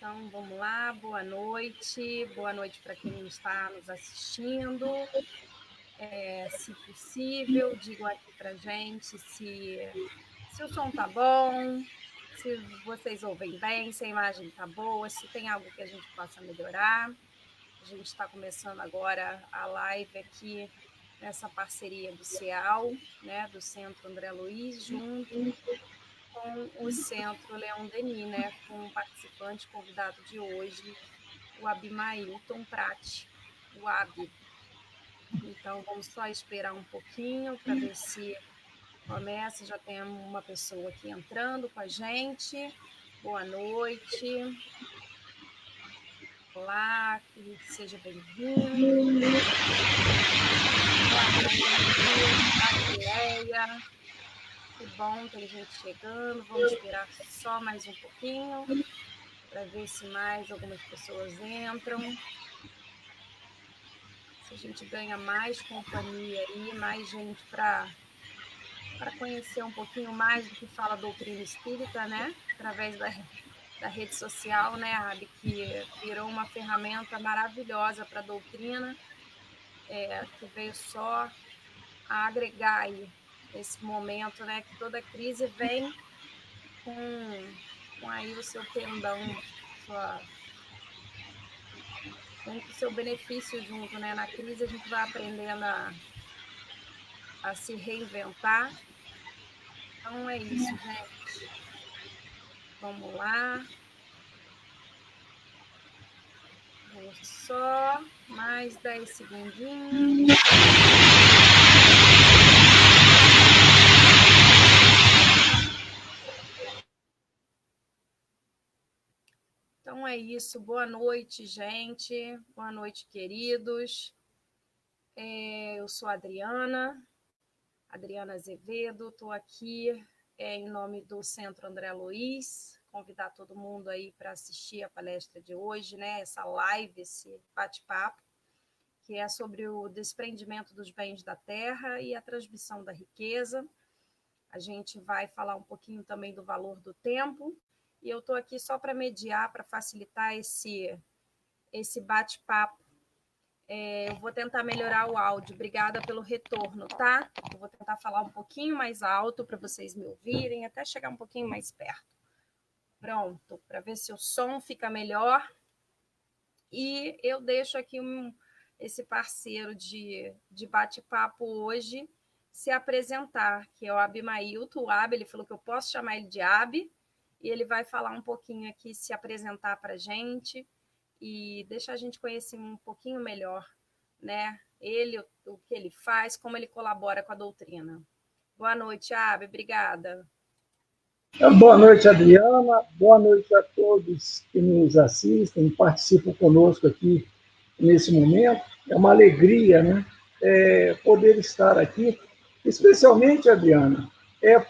Então, vamos lá, boa noite para quem está nos assistindo. Se possível, digam aqui para gente se o som tá bom, se vocês ouvem bem, se a imagem tá boa, se tem algo que a gente possa melhorar. A gente está começando agora a live aqui nessa parceria do CEAL, né, do Centro André Luiz, junto com o Centro Leon Denis, né, com o participante convidado de hoje, o Abimailton Prati, o Abi. Então, vamos só esperar um pouquinho para ver se começa. Já tem uma pessoa aqui entrando com a gente. Boa noite. Olá, que seja bem-vindo. Boa noite, Aquileia. Que bom, tem gente chegando. Vamos esperar só mais um pouquinho para ver se mais algumas pessoas entram. Se a gente ganha mais companhia aí, mais gente para conhecer um pouquinho mais do que fala a doutrina espírita, né? Através da rede social, né, Abi, que virou uma ferramenta maravilhosa para a doutrina, que veio só a agregar aí esse momento, né? Que toda crise vem com aí o seu pendão, vem com o seu benefício junto, né? Na crise a gente vai aprendendo a se reinventar. Então é isso, gente. Vamos lá. Vou só mais 10 segundinhos. Então é isso. Boa noite, gente. Boa noite, queridos. Eu sou a Adriana Azevedo. Estou aqui em nome do Centro André Luiz. Convidar todo mundo aí para assistir a palestra de hoje, né? Essa live, esse bate-papo, que é sobre o desprendimento dos bens da terra e a transmissão da riqueza. A gente vai falar um pouquinho também do valor do tempo. E eu estou aqui só para mediar, para facilitar esse bate-papo. Eu vou tentar melhorar o áudio. Obrigada pelo retorno, tá? Eu vou tentar falar um pouquinho mais alto para vocês me ouvirem, até chegar um pouquinho mais perto. Pronto, para ver se o som fica melhor. E eu deixo aqui esse parceiro de bate-papo hoje se apresentar, que é o Abimailton. O Abi, ele falou que eu posso chamar ele de Abi, e ele vai falar um pouquinho aqui, se apresentar para a gente e deixar a gente conhecer um pouquinho melhor, né? Ele, o que ele faz, como ele colabora com a doutrina. Boa noite, Abi, obrigada. Boa noite, Adriana. Boa noite a todos que nos assistem, participam conosco aqui nesse momento. É uma alegria, né? Poder estar aqui, especialmente, Adriana,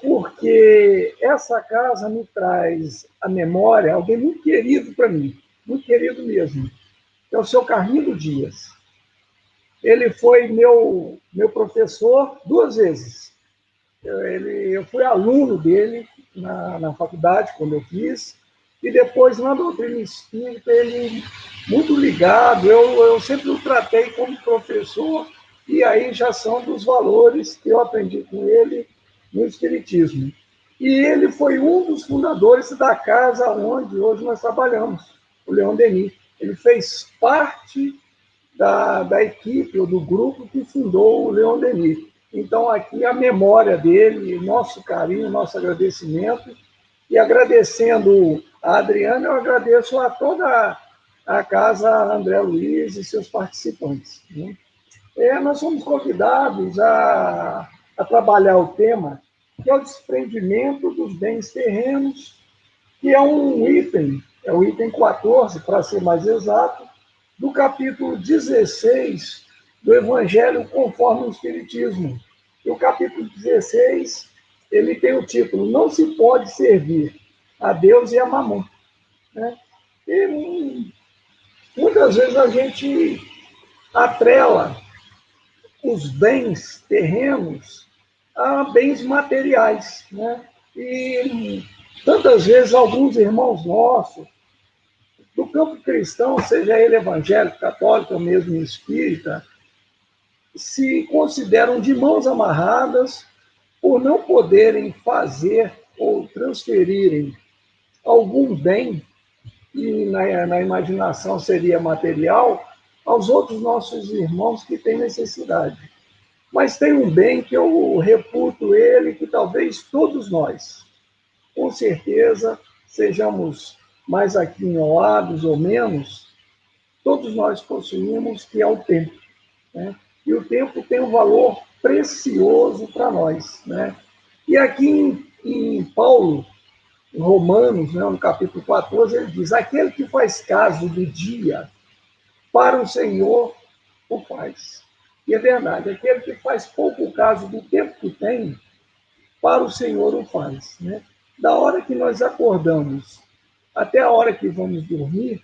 porque essa casa me traz à memória alguém muito querido para mim, muito querido mesmo, que é o seu Carmilo Dias. Ele foi meu professor 2 vezes. Eu fui aluno dele na faculdade, quando eu fiz, e depois na doutrina espírita, ele muito ligado, eu sempre o tratei como professor, e aí já são dos valores que eu aprendi com ele no espiritismo. E ele foi um dos fundadores da casa onde hoje nós trabalhamos, o Leon Denis. Ele fez parte da equipe ou do grupo que fundou o Leon Denis. Então, aqui a memória dele, nosso carinho, nosso agradecimento. E agradecendo a Adriana, eu agradeço a toda a Casa André Luiz e seus participantes. Né? Nós fomos convidados a trabalhar o tema, que é o desprendimento dos bens terrenos, que é um item, é o item 14, para ser mais exato, do capítulo 16 do Evangelho conforme o Espiritismo. E o capítulo 16, ele tem o título Não se pode servir a Deus e a Mamon. Né? E muitas vezes a gente atrela os bens terrenos a bens materiais. Né? E tantas vezes alguns irmãos nossos campo cristão, seja ele evangélico, católico ou mesmo espírita, se consideram de mãos amarradas por não poderem fazer ou transferirem algum bem, e na imaginação seria material, aos outros nossos irmãos que têm necessidade. Mas tem um bem que eu reputo ele, que talvez todos nós, com certeza, sejamos mais aquinhoados ou menos, todos nós possuímos, que é o tempo. Né? E o tempo tem um valor precioso para nós. Né? E aqui em Paulo, em Romanos, né, no capítulo 14, ele diz: aquele que faz caso do dia, para o Senhor o faz. E é verdade, aquele que faz pouco caso do tempo que tem, para o Senhor o faz. Né? Da hora que nós acordamos até a hora que vamos dormir,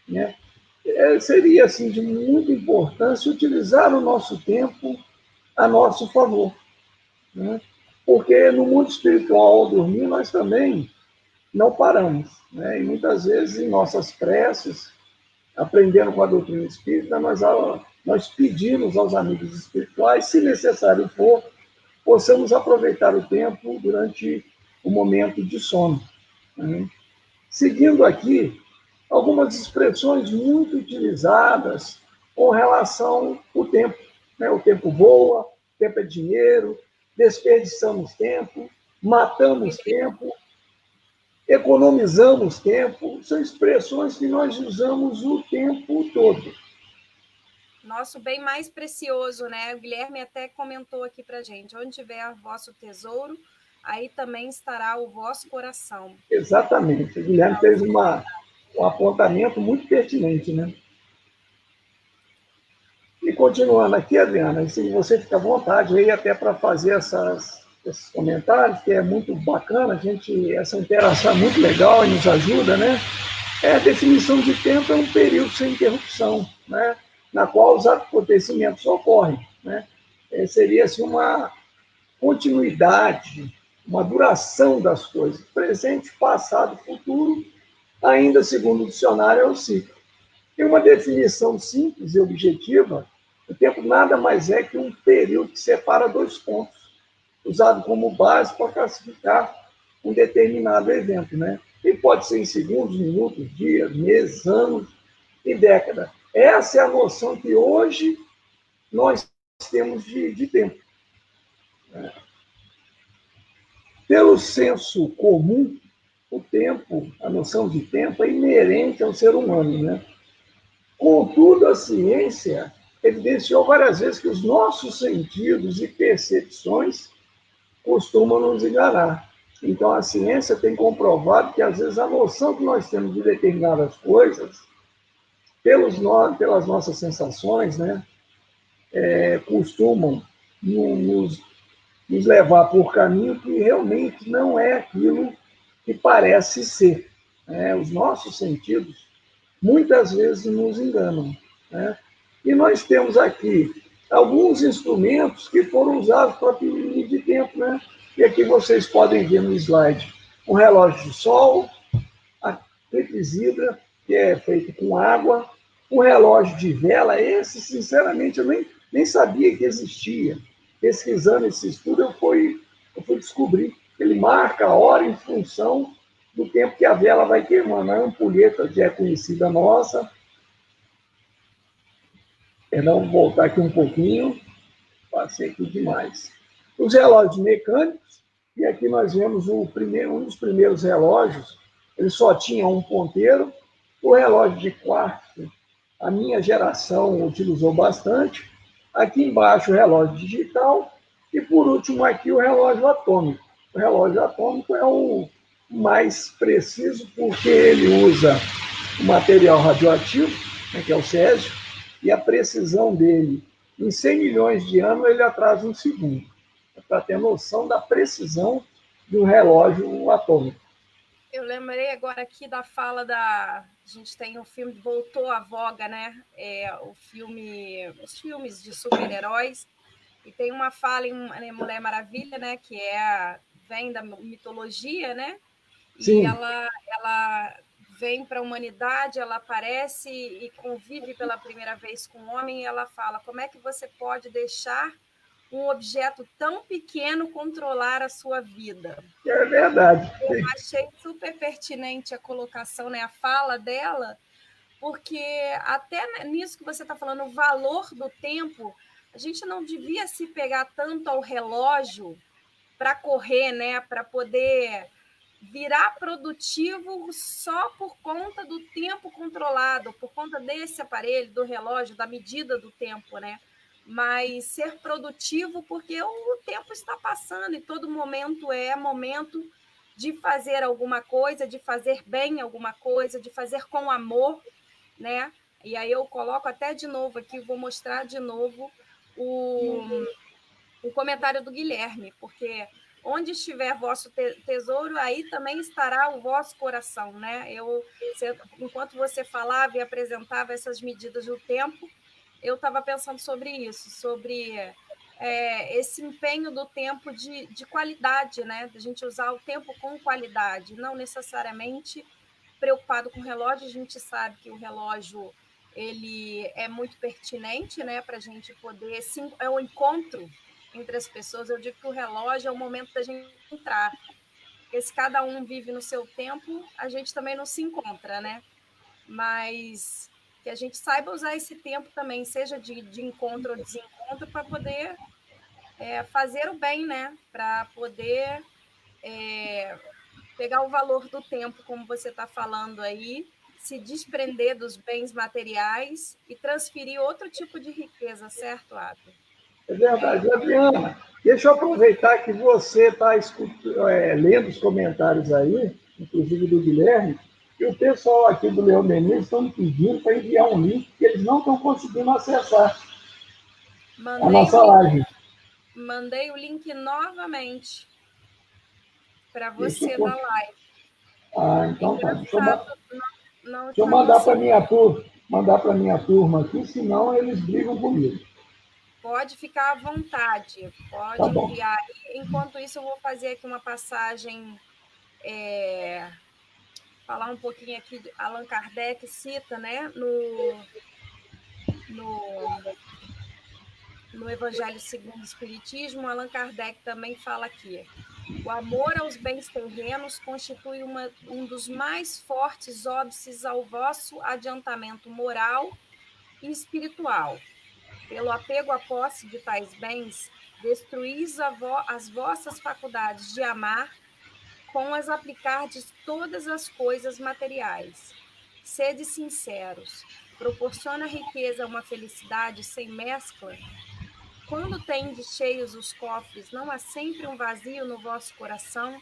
né, seria assim, de muita importância utilizar o nosso tempo a nosso favor. Né? Porque no mundo espiritual, ao dormir, nós também não paramos. Né? E muitas vezes, em nossas preces, aprendendo com a doutrina espírita, nós pedimos aos amigos espirituais, se necessário for, possamos aproveitar o tempo durante o momento de sono. Né? Seguindo aqui, algumas expressões muito utilizadas com relação ao tempo. Né? O tempo voa, o tempo é dinheiro, desperdiçamos tempo, matamos tempo, economizamos tempo, são expressões que nós usamos o tempo todo. Nosso bem mais precioso, né? O Guilherme até comentou aqui para gente: onde tiver vosso tesouro, aí também estará o vosso coração. Exatamente. O Guilherme fez um apontamento muito pertinente, né? E continuando aqui, Adriana, se você fica à vontade aí até para fazer esses comentários, que é muito bacana, essa interação é muito legal e nos ajuda, né? A definição de tempo é um período sem interrupção, né? Na qual os acontecimentos ocorrem, né? Seria assim, uma continuidade, uma duração das coisas, presente, passado, futuro, ainda segundo o dicionário é o ciclo. Em uma definição simples e objetiva, o tempo nada mais é que um período que separa dois pontos, usado como base para classificar um determinado evento, né? E pode ser em segundos, minutos, dias, meses, anos e décadas. Essa é a noção que hoje nós temos de tempo. Pelo senso comum, o tempo, a noção de tempo é inerente ao ser humano, né? Contudo, a ciência evidenciou várias vezes que os nossos sentidos e percepções costumam nos enganar. Então, a ciência tem comprovado que, às vezes, a noção que nós temos de determinadas coisas, pelas nossas sensações, né, costumam nos levar por caminho que realmente não é aquilo que parece ser. Né? Os nossos sentidos muitas vezes nos enganam. Né? E nós temos aqui alguns instrumentos que foram usados para medir tempo. Né? E aqui vocês podem ver no slide um relógio de sol, a clepsidra, que é feito com água, um relógio de vela. Esse, sinceramente, eu nem sabia que existia. Pesquisando esse estudo, eu fui descobrir. Ele marca a hora em função do tempo que a vela vai queimando. A ampulheta já é conhecida nossa. Perdão, vou voltar aqui um pouquinho. Passei aqui demais. Os relógios mecânicos, e aqui nós vemos um dos primeiros relógios, ele só tinha um ponteiro. O relógio de quartzo, a minha geração utilizou bastante. Aqui embaixo o relógio digital e, por último, aqui o relógio atômico. O relógio atômico é o mais preciso porque ele usa o material radioativo, né, que é o césio, e a precisão dele, em 100 milhões de anos, ele atrasa um segundo. É para ter noção da precisão de um relógio atômico. Eu lembrei agora aqui da fala da... A gente tem um filme que voltou à voga, né? Os filmes de super-heróis. E tem uma fala em Mulher Maravilha, né? Vem da mitologia, né? E Sim. ela vem para a humanidade, ela aparece e convive pela primeira vez com o homem, e ela fala: como é que você pode deixar um objeto tão pequeno controlar a sua vida? É verdade. Eu achei super pertinente a colocação, né, a fala dela, porque até nisso que você está falando, o valor do tempo, a gente não devia se pegar tanto ao relógio para correr, né, para poder virar produtivo só por conta do tempo controlado, por conta desse aparelho, do relógio, da medida do tempo, né? Mas ser produtivo porque o tempo está passando e todo momento é momento de fazer alguma coisa, de fazer bem alguma coisa, de fazer com amor, né? E aí eu coloco até de novo aqui, vou mostrar de novo o comentário do Guilherme, porque onde estiver vosso tesouro, aí também estará o vosso coração, né? Enquanto você falava e apresentava essas medidas do tempo, eu estava pensando sobre isso, sobre esse empenho do tempo de qualidade, né? Da gente usar o tempo com qualidade, não necessariamente preocupado com o relógio. A gente sabe que o relógio ele é muito pertinente, né, para a gente poder é o encontro entre as pessoas. Eu digo que o relógio é o momento da gente entrar, porque se cada um vive no seu tempo, a gente também não se encontra, né? Mas que a gente saiba usar esse tempo também, seja de encontro ou desencontro, para poder fazer o bem, né? Para poder pegar o valor do tempo, como você está falando aí, se desprender dos bens materiais e transferir outro tipo de riqueza, certo, Abel? É verdade. Adriana, deixa eu aproveitar que você está lendo os comentários aí, inclusive do Guilherme, e o pessoal aqui do Leão Menezes estão me pedindo para enviar um link que eles não estão conseguindo acessar a Mandei nossa o link, live. mandei o link novamente para Deixa eu... você da live. então tá. Engraçado, não Deixa eu está mandar para conseguindo. minha turma, turma aqui, senão eles brigam comigo. Pode ficar à vontade, Tá pode bom. enviar. Enquanto isso, eu vou fazer aqui uma passagem, falar um pouquinho aqui de Allan Kardec cita, né, no, no Evangelho segundo o Espiritismo. Allan Kardec também fala aqui: o amor aos bens terrenos constitui um dos mais fortes óbices ao vosso adiantamento moral e espiritual. Pelo apego à posse de tais bens, destruís as vossas faculdades de amar com as aplicardes todas as coisas materiais. Sede sinceros. Proporciona a riqueza uma felicidade sem mescla? Quando tendes cheios os cofres, não há sempre um vazio no vosso coração?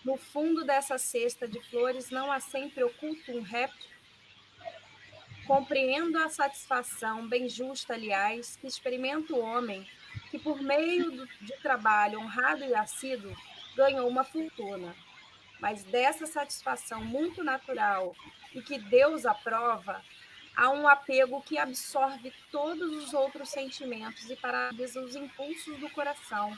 No fundo dessa cesta de flores, não há sempre oculto um réptil? Compreendo a satisfação, bem justa, aliás, que experimenta o homem, que por meio de trabalho honrado e assíduo ganhou uma fortuna. Mas dessa satisfação muito natural e que Deus aprova, há um apego que absorve todos os outros sentimentos e paralisa os impulsos do coração.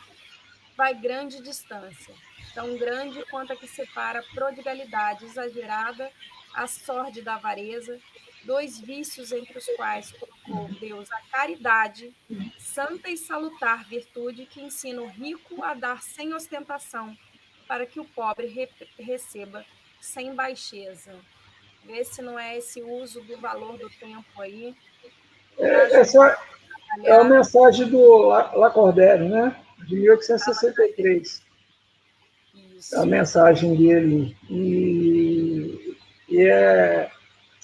Vai grande distância, tão grande quanto a que separa a prodigalidade exagerada, a sórdida avareza, dois vícios entre os quais colocou Deus a caridade, santa e salutar virtude que ensina o rico a dar sem ostentação, para que o pobre receba sem baixeza. Vê se não é esse uso do valor do tempo aí para ajudar Essa a é a trabalhar. mensagem do Lacordaire, né? De 1863. A Isso. mensagem dele.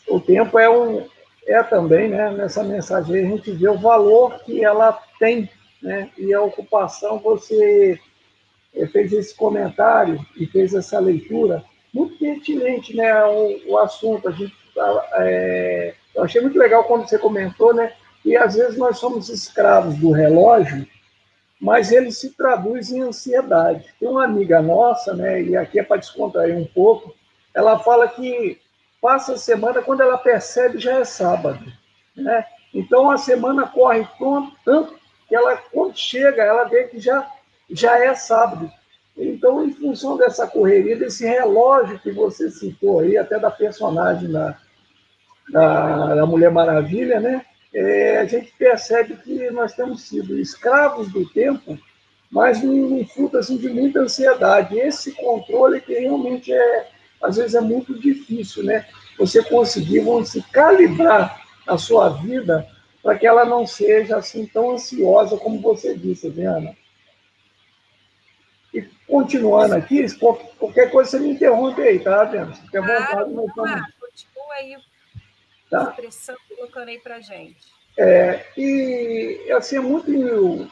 O tempo é também, né? Nessa mensagem a gente vê o valor que ela tem, né? E a ocupação, você fez esse comentário e fez essa leitura muito pertinente, né? O assunto. Eu achei muito legal quando você comentou, né? E às vezes nós somos escravos do relógio, mas ele se traduz em ansiedade. Tem uma amiga nossa, né, e aqui é para descontrair um pouco, ela fala que passa a semana, quando ela percebe, já é sábado. Né? Então a semana corre tanto que ela, quando chega, ela vê que já é sábado. Então, em função dessa correria, desse relógio que você citou aí, até da personagem da Mulher Maravilha, né? A gente percebe que nós temos sido escravos do tempo, mas num fruto assim, de muita ansiedade. Esse controle que realmente às vezes é muito difícil, né? Você conseguir, vamos se calibrar a sua vida para que ela não seja assim tão ansiosa como você disse, Diana. E continuando aqui, qualquer coisa você me interrompe aí, tá, Diana? Se tiver Claro, vontade, nós vamos lá, estamos. continua aí Tá? expressando, colocando aí para gente. E assim, é muito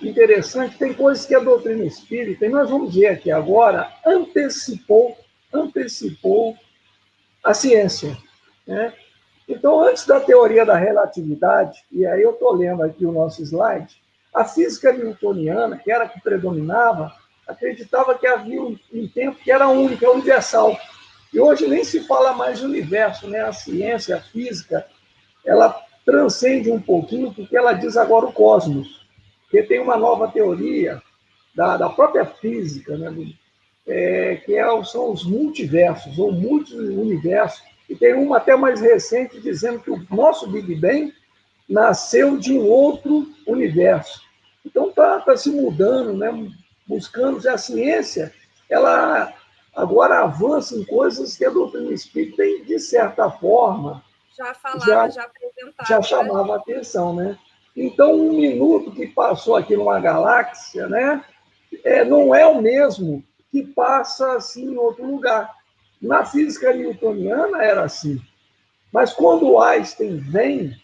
interessante, tem coisas que a doutrina espírita, e nós vamos ver aqui agora, antecipou a ciência. Né? Então, antes da teoria da relatividade, e aí eu estou lendo aqui o nosso slide, a física newtoniana, que era a que predominava, acreditava que havia um tempo que era único, é universal. E hoje nem se fala mais de universo, né? A ciência, a física, ela transcende um pouquinho, porque ela diz agora o cosmos, que tem uma nova teoria da própria física, né? São os multiversos, ou multiuniversos, e tem uma até mais recente dizendo que o nosso Big Bang nasceu de um outro universo. Então está se mudando, né? Buscando a ciência, ela agora avança em coisas que a doutrina espírita, de certa forma, Já já falava, já já apresentava para a chamava a gente. atenção, né? Então, um minuto que passou aqui numa galáxia, né, não é o mesmo que passa assim em outro lugar. Na física newtoniana era assim, mas quando o Einstein vem,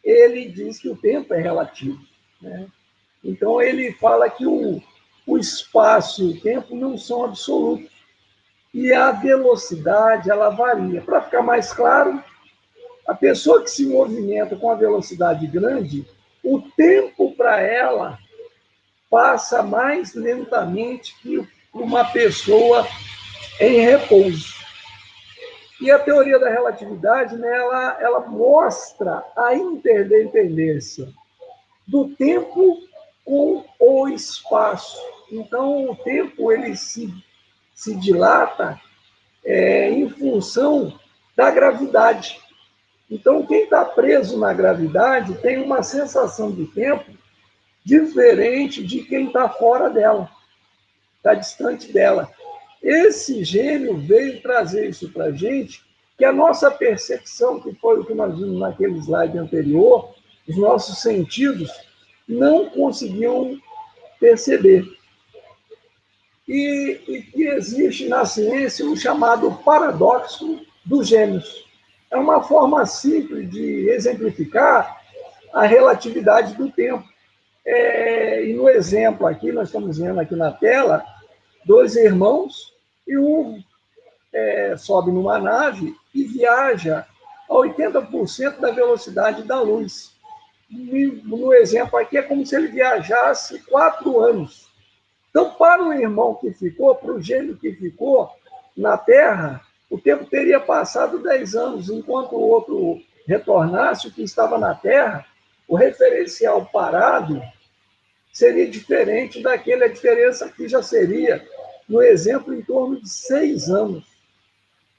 ele diz que o tempo é relativo, né? Então ele fala que o espaço e o tempo não são absolutos e a velocidade ela varia. Para ficar mais claro, a pessoa que se movimenta com a velocidade grande, o tempo para ela passa mais lentamente que uma pessoa em repouso. E a teoria da relatividade, né, ela mostra a interdependência do tempo com o espaço. Então, o tempo ele se dilata em função da gravidade. Então, quem está preso na gravidade tem uma sensação de tempo diferente de quem está fora dela, está distante dela. Esse gênio veio trazer isso para a gente, que a nossa percepção, que foi o que nós vimos naquele slide anterior, os nossos sentidos não conseguiam perceber. E que existe na ciência um chamado paradoxo dos gêmeos. É uma forma simples de exemplificar a relatividade do tempo. E no exemplo aqui, nós estamos vendo aqui na tela, dois irmãos, e um sobe numa nave e viaja a 80% da velocidade da luz. E no exemplo aqui, é como se ele viajasse 4 anos. Então, para o irmão que ficou, para o gêmeo que ficou na Terra, o tempo teria passado 10 anos, enquanto o outro retornasse, o que estava na Terra, o referencial parado seria diferente daquele, a diferença aqui já seria, no exemplo, em torno de 6 anos.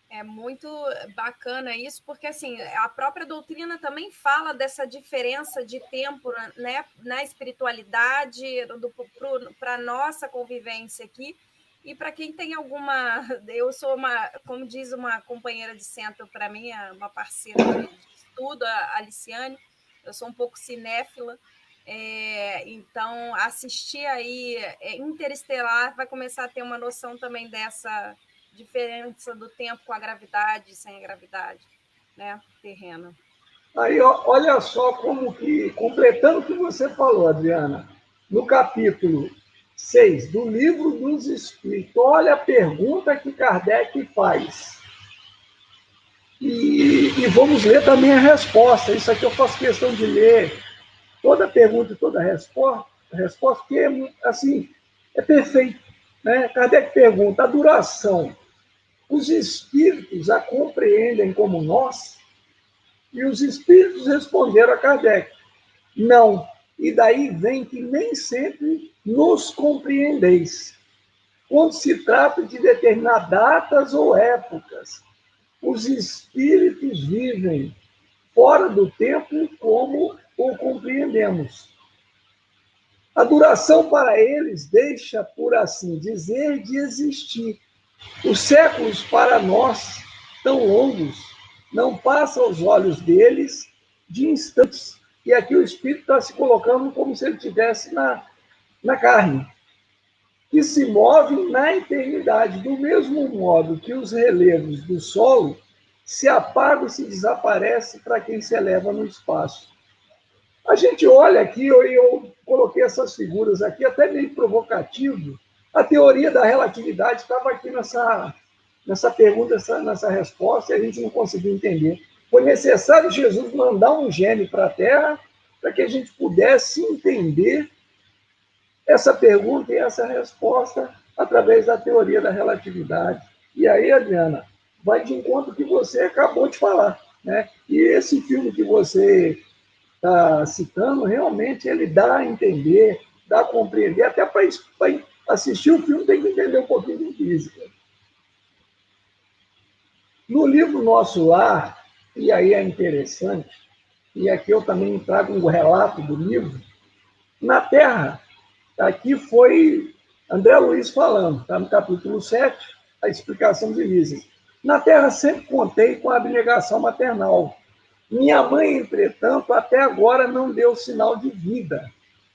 É muito bacana isso, porque assim, a própria doutrina também fala dessa diferença de tempo, né, na espiritualidade, para a nossa convivência aqui. E para quem tem alguma. Eu sou uma, como diz uma companheira de centro para mim, uma parceira de estudo, a Aliciane, eu sou um pouco cinéfila. Então, assistir aí Interestelar vai começar a ter uma noção também dessa diferença do tempo com a gravidade e sem a gravidade, né, terrena. Aí, olha só como que, completando o que você falou, Adriana, no capítulo 6 do Livro dos Espíritos, olha a pergunta que Kardec faz. E vamos ler também a resposta. Isso aqui eu faço questão de ler toda pergunta e toda resposta, porque assim, é perfeito. Né? Kardec pergunta: a duração, os espíritos a compreendem como nós? E os espíritos responderam a Kardec: não. E daí vem que nem sempre nos compreendeis. quando se trata de determinar datas ou épocas. Os espíritos vivem fora do tempo como o compreendemos. A duração para eles deixa, por assim dizer, de existir. Os séculos para nós, tão longos, não passam aos olhos deles de instantes. E aqui o espírito está se colocando como se ele estivesse na carne, que se move na eternidade, do mesmo modo que os relevos do solo se apagam e se desaparecem para quem se eleva no espaço. A gente olha aqui, eu coloquei essas figuras aqui, até meio provocativo. A teoria da relatividade estava aqui nessa pergunta, nessa resposta, e a gente não conseguiu entender. Foi necessário Jesus mandar um gênio para a Terra para que a gente pudesse entender essa pergunta e essa resposta através da teoria da relatividade. E aí, Adriana, vai de encontro ao que você acabou de falar, né? E esse filme que você está citando, realmente ele dá a entender, dá a compreender, até para assistir o filme tem que entender um pouquinho de física. No livro Nosso Lar, e aí é interessante, e aqui eu também trago um relato do livro, na Terra, aqui foi André Luiz falando, está no capítulo 7, a explicação de Mises. Na Terra sempre contei com a abnegação maternal. Minha mãe, entretanto, até agora não deu sinal de vida.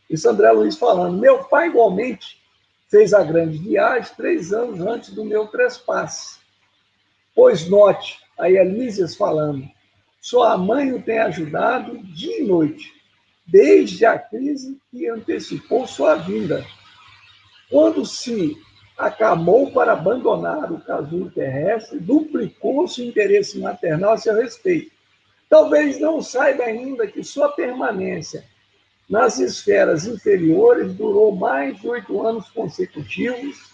Isso André Luiz falando. Meu pai, igualmente, fez a grande viagem 3 anos antes do meu trespasse. Pois note, aí a Lísias falando, sua mãe o tem ajudado dia e noite, desde a crise que antecipou sua vinda. Quando se acamou para abandonar o casulo terrestre, duplicou-se o interesse maternal a seu respeito. Talvez não saiba ainda que sua permanência nas esferas inferiores durou mais de 8 anos consecutivos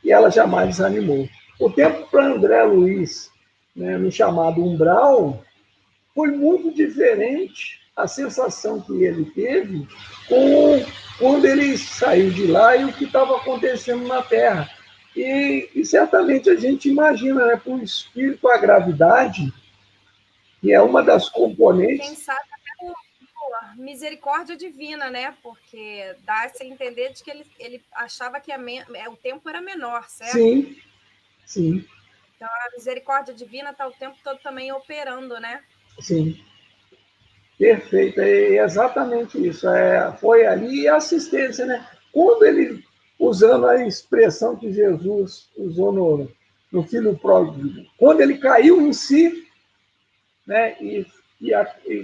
e ela jamais desanimou. O tempo para André Luiz, né, no chamado umbral, foi muito diferente a sensação que ele teve quando ele saiu de lá e o que estava acontecendo na Terra. E certamente a gente imagina, né, para o espírito, a gravidade, que é uma das componentes. Quem sabe até misericórdia divina, né? Porque dá-se a entender de que ele achava que o tempo era menor, certo? Sim, sim. Então a misericórdia divina está o tempo todo também operando, né? Sim. Perfeito, é exatamente isso. Foi ali a assistência, né? Quando ele, usando a expressão que Jesus usou no Filho Pródigo, quando ele caiu em si, né, e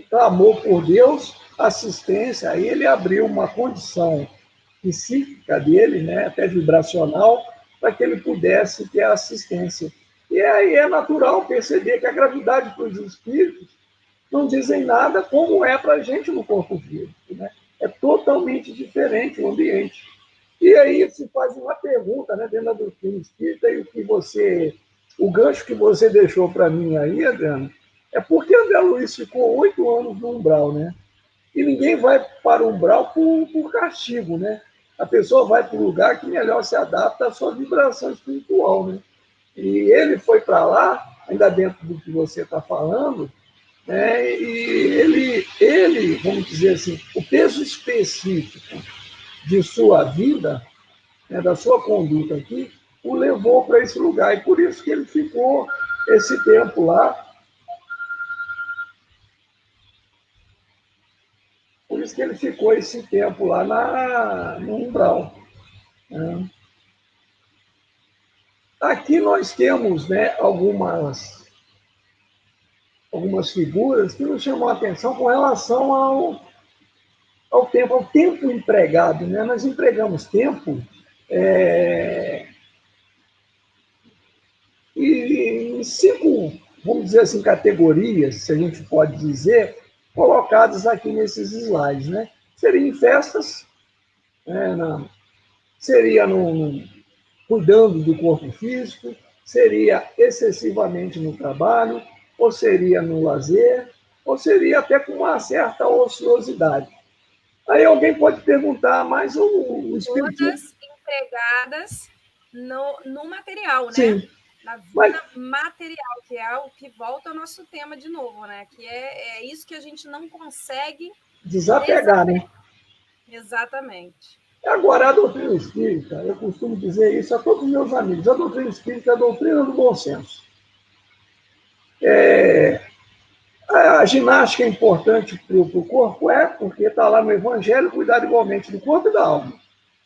clamou por Deus, assistência, aí ele abriu uma condição psíquica dele, né, até vibracional, para que ele pudesse ter assistência. E aí é natural perceber que a gravidade para os espíritos não dizem nada como é para a gente no corpo físico, né? É totalmente diferente o ambiente. E aí se faz uma pergunta, né, dentro da doutrina espírita, e o gancho que você deixou para mim aí, Adriano, é porque André Luiz ficou 8 anos no umbral, né? E ninguém vai para o umbral por castigo, né? A pessoa vai para o lugar que melhor se adapta à sua vibração espiritual, né? E ele foi para lá, ainda dentro do que você está falando, né? E ele, vamos dizer assim, o peso específico de sua vida, né, da sua conduta aqui, o levou para esse lugar. E por isso que ele ficou esse tempo lá. Por isso que ele ficou esse tempo lá no umbral. Né? Aqui nós temos, né, algumas figuras que nos chamam a atenção com relação ao tempo empregado. Né? Nós empregamos tempo e em 5, vamos dizer assim, categorias, se a gente pode dizer, colocadas aqui nesses slides. Né? Seria em festas, né, seria cuidando do corpo físico, seria excessivamente no trabalho, ou seria no lazer, ou seria até com uma certa ociosidade. Aí alguém pode perguntar, mas o espiritismo... Todas empregadas no material, né? Sim. Na vida material, que é o que volta ao nosso tema de novo, né? Que é isso que a gente não consegue Desapegar, né? Exatamente. Agora, a doutrina espírita, eu costumo dizer isso a todos os meus amigos, a doutrina espírita é a doutrina do bom senso. A ginástica é importante para o corpo? Porque está lá no Evangelho cuidar igualmente do corpo e da alma.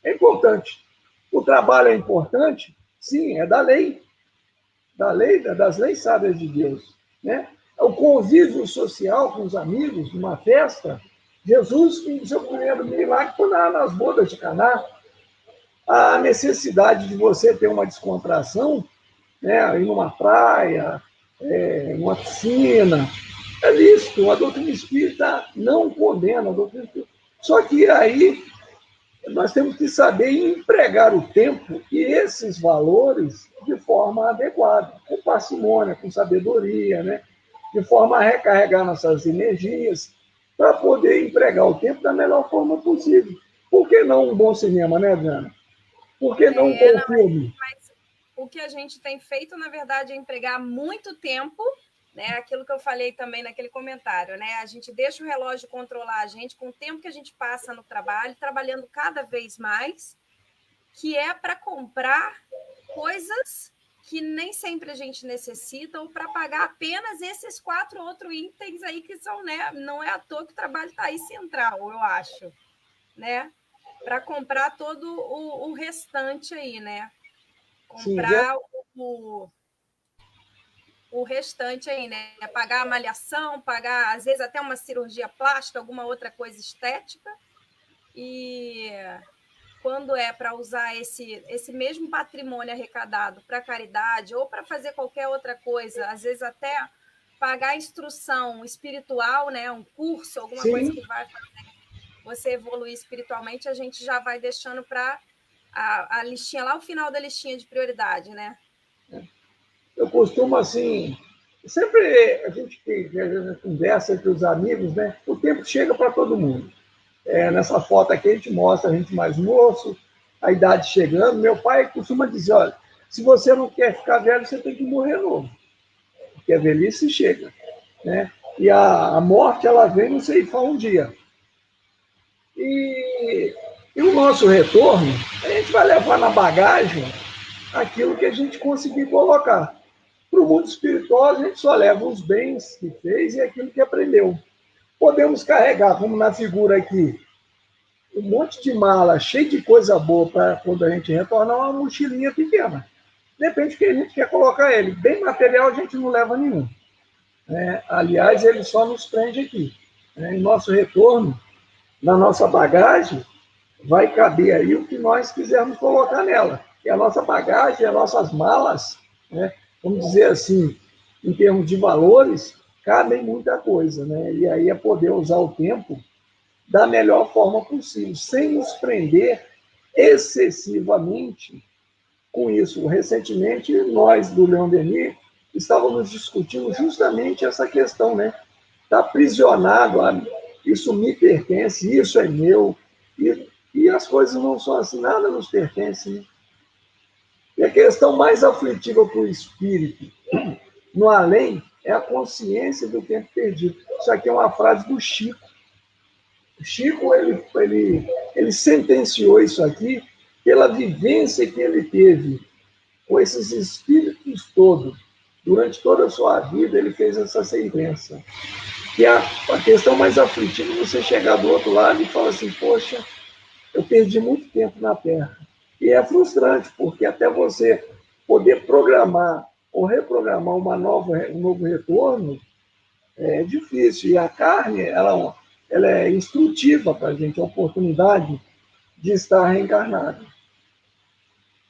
É importante. O trabalho é importante? Sim, é da lei, das leis sábias de Deus. Né? O convívio social com os amigos, numa festa, Jesus fez o seu primeiro milagre foi nas bodas de Caná. A necessidade de você ter uma descontração, né, ir numa praia, numa piscina, é lícito. A doutrina espírita não condena a doutrina espírita. Só que aí nós temos que saber empregar o tempo e esses valores de forma adequada, com parcimônia, com sabedoria, né? De forma a recarregar nossas energias, para poder empregar o tempo da melhor forma possível. Por que não um bom cinema, né, Diana? Por que não um bom filme? Mas o que a gente tem feito, na verdade, é empregar muito tempo, né? Aquilo que eu falei também naquele comentário, né? A gente deixa o relógio controlar a gente com o tempo que a gente passa no trabalho, trabalhando cada vez mais, que é para comprar coisas que nem sempre a gente necessita, ou para pagar apenas esses 4 outros itens aí que são, né? Não é à toa que o trabalho está aí central, eu acho, né? Para comprar todo o restante aí, né? Comprar o restante aí, né? Pagar a malhação, pagar, às vezes, até uma cirurgia plástica, alguma outra coisa estética. E quando é para usar esse mesmo patrimônio arrecadado para caridade ou para fazer qualquer outra coisa, às vezes até pagar instrução espiritual, né? Um curso, alguma coisa que vai fazer você evoluir espiritualmente, a gente já vai deixando para a listinha, lá o final da listinha de prioridade, né? Eu costumo, assim, sempre a gente conversa entre os amigos, né? O tempo chega para todo mundo. Nessa foto aqui a gente mostra a gente mais moço, a idade chegando. Meu pai costuma dizer, olha, se você não quer ficar velho, você tem que morrer novo, porque a velhice chega, né? E a morte, ela vem no ceifar um dia. E o nosso retorno, a gente vai levar na bagagem aquilo que a gente conseguir colocar. Para o mundo espiritual, a gente só leva os bens que fez e aquilo que aprendeu. Podemos carregar, como na figura aqui, um monte de mala cheio de coisa boa para quando a gente retornar, uma mochilinha pequena. Depende do que a gente quer colocar ele. Bem material, a gente não leva nenhum. Aliás, ele só nos prende aqui. Em nosso retorno, na nossa bagagem, vai caber aí o que nós quisermos colocar nela. E a nossa bagagem, as nossas malas, né, vamos dizer assim, em termos de valores, cabem muita coisa. Né? E aí é poder usar o tempo da melhor forma possível, sem nos prender excessivamente com isso. Recentemente, nós do Leon Denis estávamos discutindo justamente essa questão, né? Está aprisionado, isso me pertence, isso é meu, e as coisas não são assim, nada nos pertence. Né? E a questão mais aflitiva para o espírito, no além, é a consciência do tempo perdido. Isso aqui é uma frase do Chico. O Chico, ele sentenciou isso aqui pela vivência que ele teve com esses espíritos todos. Durante toda a sua vida, ele fez essa sentença. Que a questão mais aflitiva é você chegar do outro lado e falar assim, poxa, eu perdi muito tempo na Terra. E é frustrante, porque até você poder programar ou reprogramar um novo retorno é difícil. E a carne, ela é instrutiva para a gente, a oportunidade de estar reencarnado.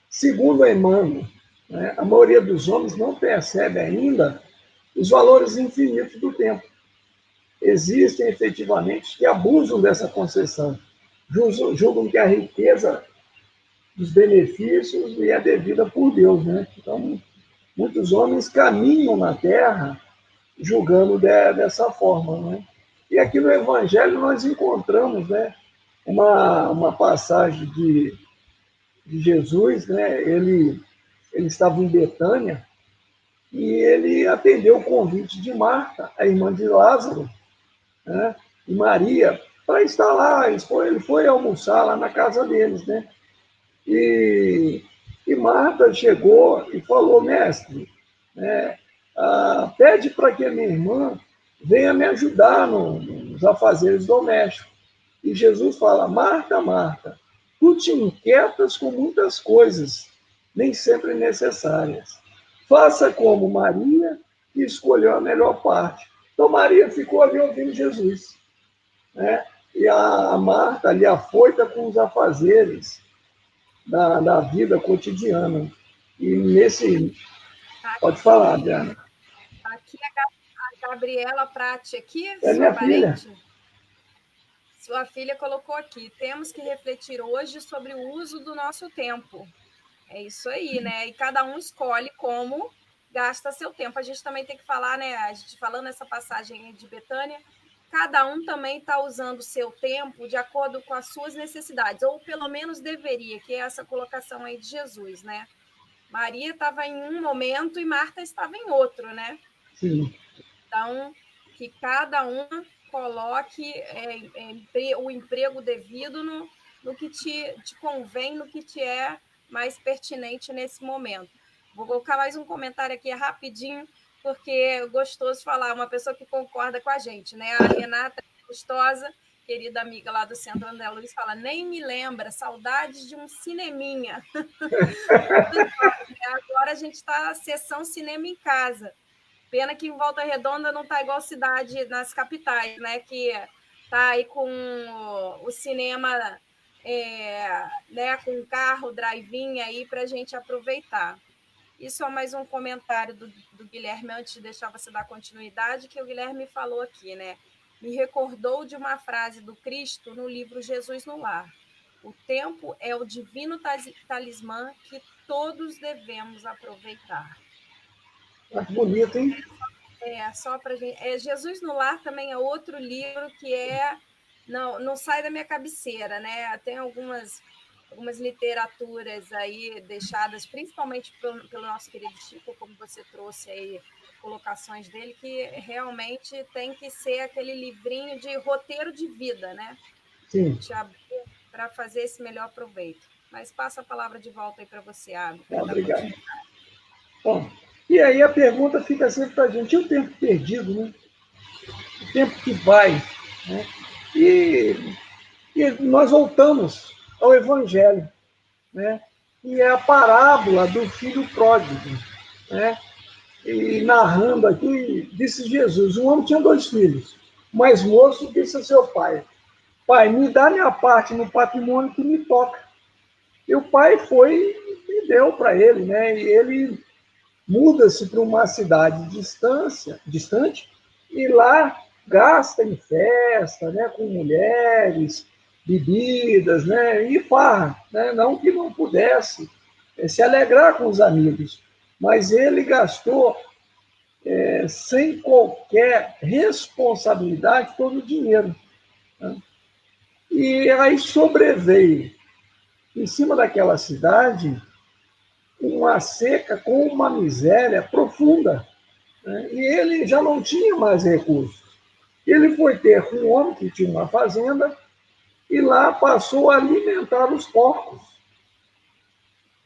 Segundo Emmanuel, né, a maioria dos homens não percebe ainda os valores infinitos do tempo. Existem efetivamente que abusam dessa concessão, julgam que a riqueza dos benefícios é devida por Deus. Né? Então, muitos homens caminham na Terra julgando dessa forma. Né? E aqui no Evangelho nós encontramos, né, uma passagem de Jesus, né? Ele estava em Betânia e ele atendeu o convite de Marta, a irmã de Lázaro, né? E Maria, para estar lá. Ele foi almoçar lá na casa deles, né? E, e Marta chegou e falou: mestre, né, pede para que a minha irmã venha me ajudar nos afazeres domésticos. E Jesus fala: Marta, Marta, tu te inquietas com muitas coisas, nem sempre necessárias. Faça como Maria, que escolheu a melhor parte. Então Maria ficou ali ouvindo Jesus, né? E a Marta ali afoita com os afazeres da vida cotidiana. E nesse. Pode falar, Diana. Aqui a Gabriela Prati, aqui, É sua minha filha. parente. Sua filha colocou aqui: temos que refletir hoje sobre o uso do nosso tempo. É isso aí, né? E cada um escolhe como gasta seu tempo. A gente também tem que falar, né? A gente falando essa passagem de Betânia, cada um também está usando o seu tempo de acordo com as suas necessidades, ou pelo menos deveria, que é essa colocação aí de Jesus, né? Maria estava em um momento e Marta estava em outro, né? Sim. Então, que cada um coloque o emprego devido no que te convém, no que te é mais pertinente nesse momento. Vou colocar mais um comentário aqui rapidinho, porque é gostoso falar, uma pessoa que concorda com a gente, né? A Renata Custosa, querida amiga lá do Centro André Luiz, fala: nem me lembra, saudades de um cineminha. Agora a gente está sessão cinema em casa. Pena que em Volta Redonda não está igual cidade nas capitais, né? Que está aí com o cinema, né? Com carro, drive-in aí para a gente aproveitar. E só mais um comentário do Guilherme, antes de deixar você dar continuidade, que o Guilherme falou aqui, né? Me recordou de uma frase do Cristo no livro Jesus no Lar. O tempo é o divino talismã que todos devemos aproveitar. Muito bonito, hein? Só para gente. Jesus no Lar também é outro livro que não sai da minha cabeceira, né? Tem algumas literaturas aí deixadas, principalmente pelo nosso querido Chico, como você trouxe aí colocações dele, que realmente tem que ser aquele livrinho de roteiro de vida, né? Sim. Te abrir para fazer esse melhor proveito. Mas passa a palavra de volta aí para você, Abel, para dar Obrigado. continuidade. Bom, e aí a pergunta fica sempre para a gente: e o tempo perdido, né? O tempo que vai, né? E, e nós voltamos ao Evangelho, né? E é a parábola do filho pródigo, né? E narrando aqui, disse Jesus: um homem tinha 2 filhos. O mais moço disse a seu pai: pai, me dá minha parte no patrimônio que me toca. E o pai foi e deu para ele, né? E ele muda-se para uma cidade distante e lá gasta em festa, né? Com mulheres, bebidas, né? E farra, né? Não que não pudesse se alegrar com os amigos, mas ele gastou sem qualquer responsabilidade todo o dinheiro, né? E aí sobreveio, em cima daquela cidade, uma seca com uma miséria profunda, né? E ele já não tinha mais recursos. Ele foi ter com um homem que tinha uma fazenda e lá passou a alimentar os porcos.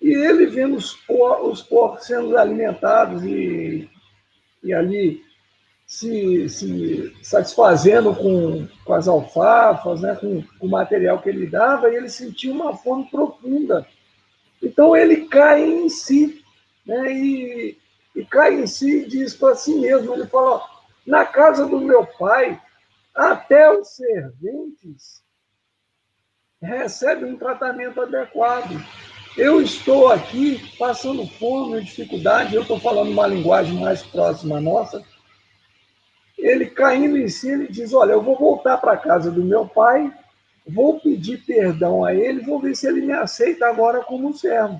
E ele vendo os porcos sendo alimentados e ali se satisfazendo com as alfafas, né, com o material que ele dava, e ele sentia uma fome profunda. Então ele cai em si, né, e cai em si e diz para si mesmo, ele fala: ó, na casa do meu pai, até os serventes recebem um tratamento adequado. Eu estou aqui passando fome, dificuldade, eu estou falando uma linguagem mais próxima à nossa. Ele caindo em si, ele diz: olha, eu vou voltar para a casa do meu pai, vou pedir perdão a ele, vou ver se ele me aceita agora como servo.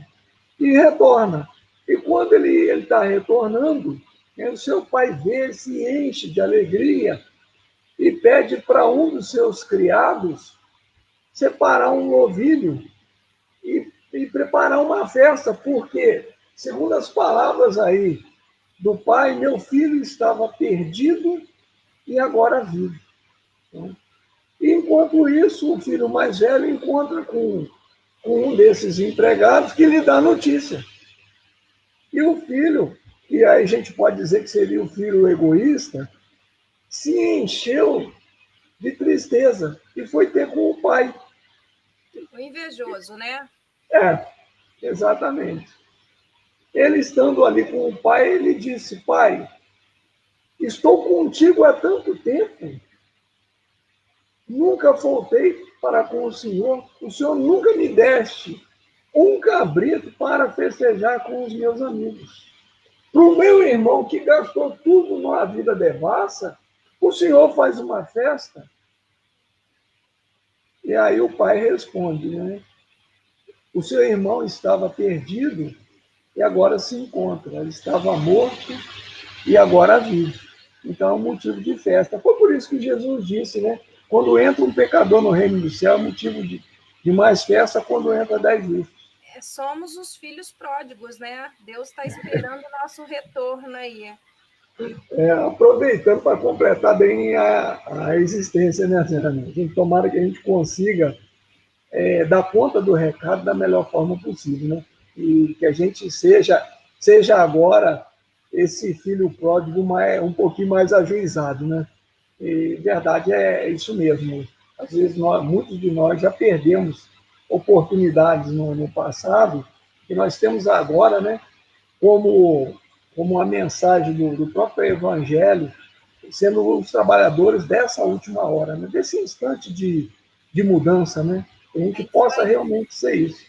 E retorna. E quando ele está retornando, o seu pai vê, se enche de alegria e pede para um dos seus criados separar um novilho e e preparar uma festa, porque, segundo as palavras aí do pai, meu filho estava perdido e agora vive. E, enquanto isso, o filho mais velho encontra com um desses empregados que lhe dá notícia. E o filho, que aí a gente pode dizer que seria o filho egoísta, se encheu de tristeza e foi ter com o pai. O invejoso, né? É, exatamente. Ele estando ali com o pai, ele disse: Pai, estou contigo há tanto tempo, nunca faltei para com o Senhor nunca me deste um cabrito para festejar com os meus amigos. Para o meu irmão que gastou tudo numa vida devassa, o Senhor faz uma festa. E aí o pai responde, né? O seu irmão estava perdido e agora se encontra. Ele estava morto e agora vive. Então é um motivo de festa. Foi por isso que Jesus disse, né? Quando entra um pecador no reino do céu, é motivo de mais festa quando entra 10 justos. Somos os filhos pródigos, né? Deus está esperando o nosso retorno aí. Aproveitando para completar bem a existência, né, Sena? A gente tomara que a gente consiga dar conta do recado da melhor forma possível, né? E que a gente seja agora esse filho pródigo um pouquinho mais ajuizado, né? E verdade é isso mesmo. Às vezes muitos de nós já perdemos oportunidades no passado que nós temos agora, né? Como, como a mensagem do próprio Evangelho, sendo os trabalhadores dessa última hora, né? Desse instante de mudança, né? Que a gente Isso possa aí. realmente ser isso.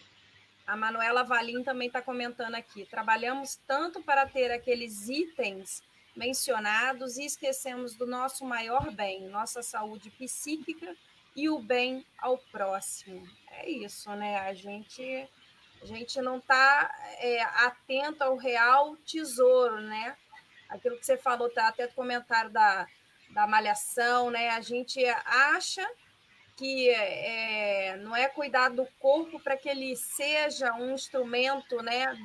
A Manuela Valim também está comentando aqui. Trabalhamos tanto para ter aqueles itens mencionados e esquecemos do nosso maior bem, nossa saúde psíquica e o bem ao próximo. É isso, né? A gente não está atento ao real tesouro, né? Aquilo que você falou, tá até do comentário da malhação, né? A gente acha que não é cuidar do corpo para que ele seja um instrumento, né,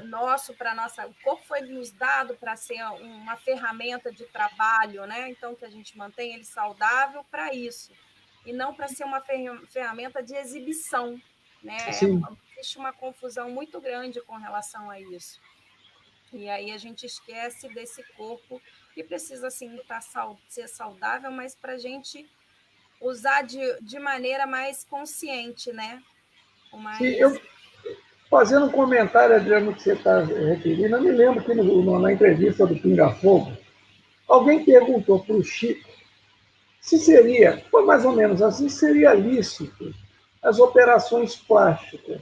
nosso para nossa. O corpo foi nos dado para ser uma ferramenta de trabalho, né? Então que a gente mantém ele saudável para isso e não para ser uma ferramenta de exibição, né? Sim. Existe uma confusão muito grande com relação a isso. E aí a gente esquece desse corpo que precisa assim ser saudável, mas para a gente usar de maneira mais consciente, né? Sim, Mais... fazendo um comentário, Adriano, que você está referindo, eu me lembro que na entrevista do Pinga Fogo, alguém perguntou para o Chico se seria, foi mais ou menos assim, seria lícito as operações plásticas.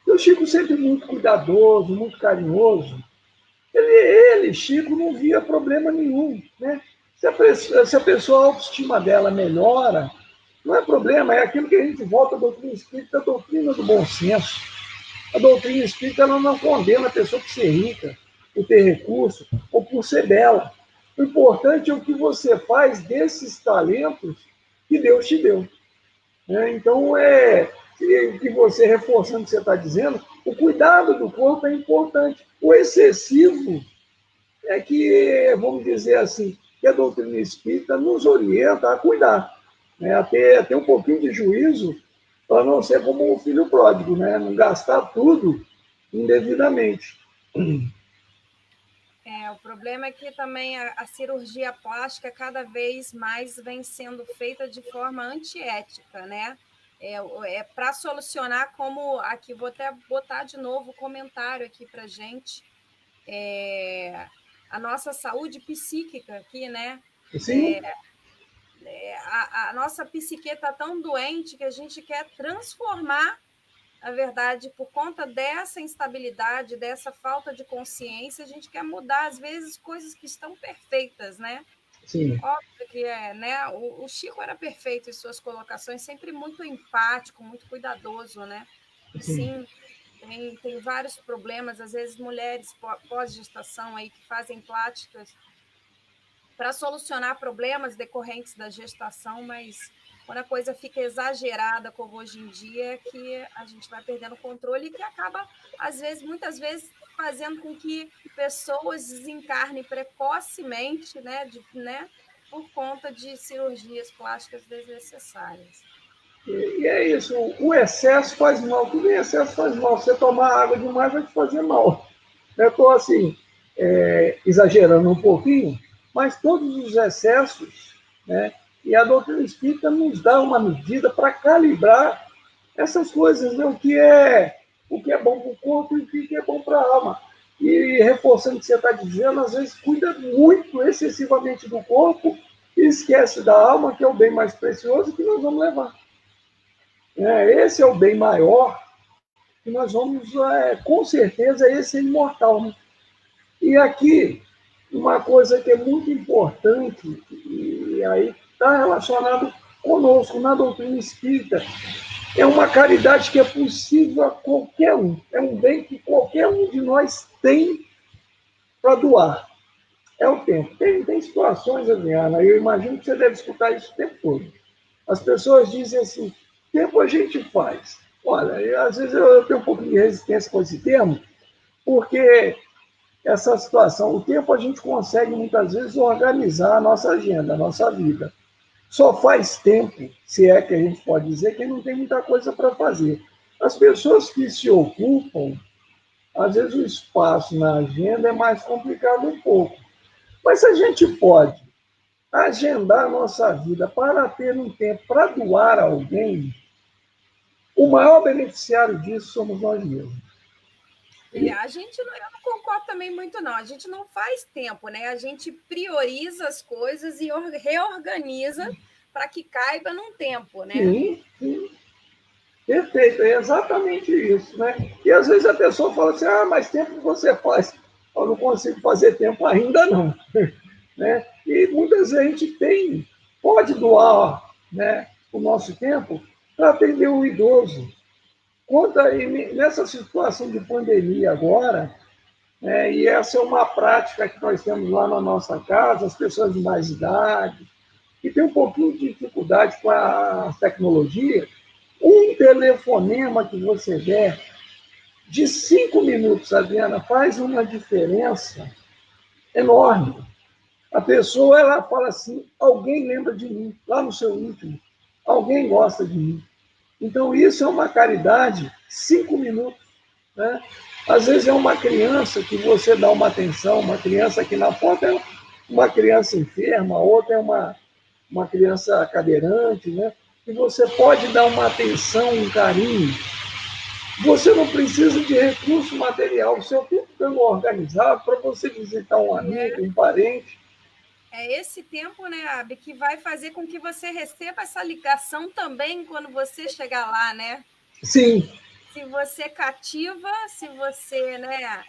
E o Chico sempre muito cuidadoso, muito carinhoso. Chico, não via problema nenhum. Né? Se a pessoa, a autoestima dela melhora, não é problema, é aquilo que a gente volta à doutrina espírita, a doutrina do bom senso. A doutrina espírita ela não condena a pessoa por ser rica, por ter recurso ou por ser bela. O importante é o que você faz desses talentos que Deus te deu. Né? Então, que você, reforçando o que você está dizendo, o cuidado do corpo é importante. O excessivo é que, vamos dizer assim, que a doutrina espírita nos orienta a cuidar, né? A ter um pouquinho de juízo para não ser como o filho pródigo, né? Não gastar tudo indevidamente. o problema é que também a cirurgia plástica cada vez mais vem sendo feita de forma antiética, né? Para solucionar, como aqui, vou até botar de novo o comentário aqui para gente, a nossa saúde psíquica aqui, né? Sim, A nossa psique está tão doente que a gente quer transformar, na verdade, por conta dessa instabilidade, dessa falta de consciência, a gente quer mudar, às vezes, coisas que estão perfeitas, né? sim. Óbvio que né? O Chico era perfeito em suas colocações, sempre muito empático, muito cuidadoso, né? E sim, tem vários problemas, às vezes mulheres pós-gestação aí que fazem plásticas para solucionar problemas decorrentes da gestação, mas quando a coisa fica exagerada, como hoje em dia, é que a gente vai perdendo o controle e que acaba, às vezes, muitas vezes, fazendo com que pessoas desencarnem precocemente, né, por conta de cirurgias plásticas desnecessárias. E é isso, o excesso faz mal, tudo em excesso faz mal. Você tomar água demais vai te fazer mal. Eu estou, assim, exagerando um pouquinho, mas todos os excessos, né? E a doutrina espírita nos dá uma medida para calibrar essas coisas, né? O que é bom para o corpo e o que é bom para a alma. E reforçando o que você está dizendo, às vezes cuida muito excessivamente do corpo e esquece da alma, que é o bem mais precioso que nós vamos levar. Esse é o bem maior que nós vamos, com certeza, esse é imortal. Né? E aqui, uma coisa que é muito importante, e aí está relacionado conosco, na doutrina espírita, é uma caridade que é possível a qualquer um. É um bem que qualquer um de nós tem para doar. É o tempo. Tem situações, Adriana, eu imagino que você deve escutar isso o tempo todo. As pessoas dizem assim, tempo a gente faz. Olha, às vezes eu tenho um pouquinho de resistência com esse termo, porque essa situação, o tempo a gente consegue muitas vezes organizar a nossa agenda, a nossa vida. Só faz tempo, se é que a gente pode dizer, que não tem muita coisa para fazer. As pessoas que se ocupam, às vezes o espaço na agenda é mais complicado um pouco. Mas se a gente pode agendar a nossa vida para ter um tempo para doar a alguém, o maior beneficiário disso somos nós mesmos. A gente não, eu não concordo também muito, não. A gente não faz tempo, né? A gente prioriza as coisas e reorganiza para que caiba num tempo, né? Sim, sim. Perfeito, é exatamente isso, né? E às vezes a pessoa fala assim, mas tempo que você faz? Eu não consigo fazer tempo ainda não. Né? E muitas vezes a gente pode doar, né, o nosso tempo para atender o idoso. Conta aí, nessa situação de pandemia agora, né, e essa é uma prática que nós temos lá na nossa casa, as pessoas de mais idade, que tem um pouquinho de dificuldade com a tecnologia, um telefonema que você der de 5 minutos, Adriana, faz uma diferença enorme. A pessoa ela fala assim, alguém lembra de mim, lá no seu íntimo, alguém gosta de mim. Então, isso é uma caridade, 5 minutos. Né? Às vezes é uma criança que você dá uma atenção, uma criança que na porta é uma criança enferma, outra é uma criança cadeirante, né? E você pode dar uma atenção, um carinho. Você não precisa de recurso material, o seu tempo ficando organizado para você visitar um amigo, um parente. É esse tempo, né, Abi, que vai fazer com que você receba essa ligação também quando você chegar lá, né? Sim. Se você cativa, se você, né,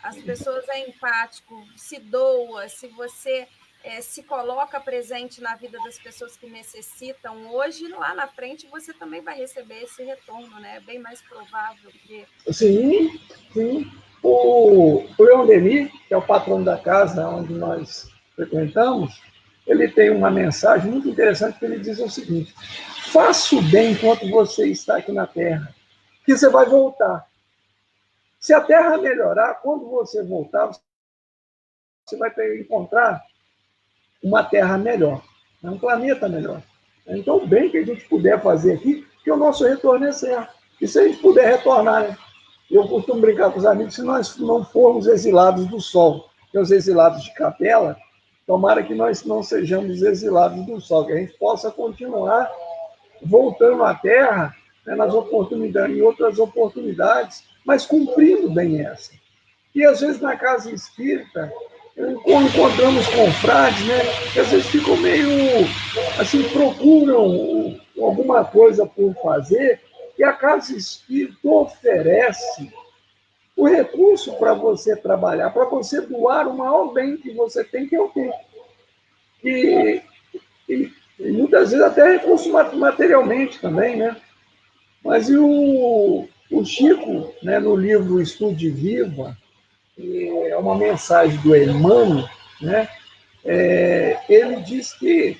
as pessoas é empático, se doa, se você se coloca presente na vida das pessoas que necessitam hoje, lá na frente você também vai receber esse retorno, né? É bem mais provável que... Sim, sim. O Leon Denis, que é o patrão da casa onde nós frequentamos, ele tem uma mensagem muito interessante que ele diz o seguinte: faça o bem enquanto você está aqui na Terra, que você vai voltar. Se a Terra melhorar, quando você voltar, você vai encontrar uma Terra melhor, um planeta melhor. Então, o bem que a gente puder fazer aqui, que o nosso retorno é certo. E se a gente puder retornar, né? Eu costumo brincar com os amigos, se nós não formos exilados do sol, que os exilados de capela, tomara que nós não sejamos exilados do sol, que a gente possa continuar voltando à Terra, né, nas oportunidades, em outras oportunidades, mas cumprindo bem essa. E às vezes na casa espírita, encontramos confrades, né, que às vezes ficam meio assim, procuram alguma coisa por fazer, e a casa espírita oferece o recurso para você trabalhar, para você doar o maior bem que você tem, que é o tempo. E, e muitas vezes até recurso materialmente também, né? Mas e o Chico, né, no livro Estude Viva, é uma mensagem do Emmanuel, né? Ele diz que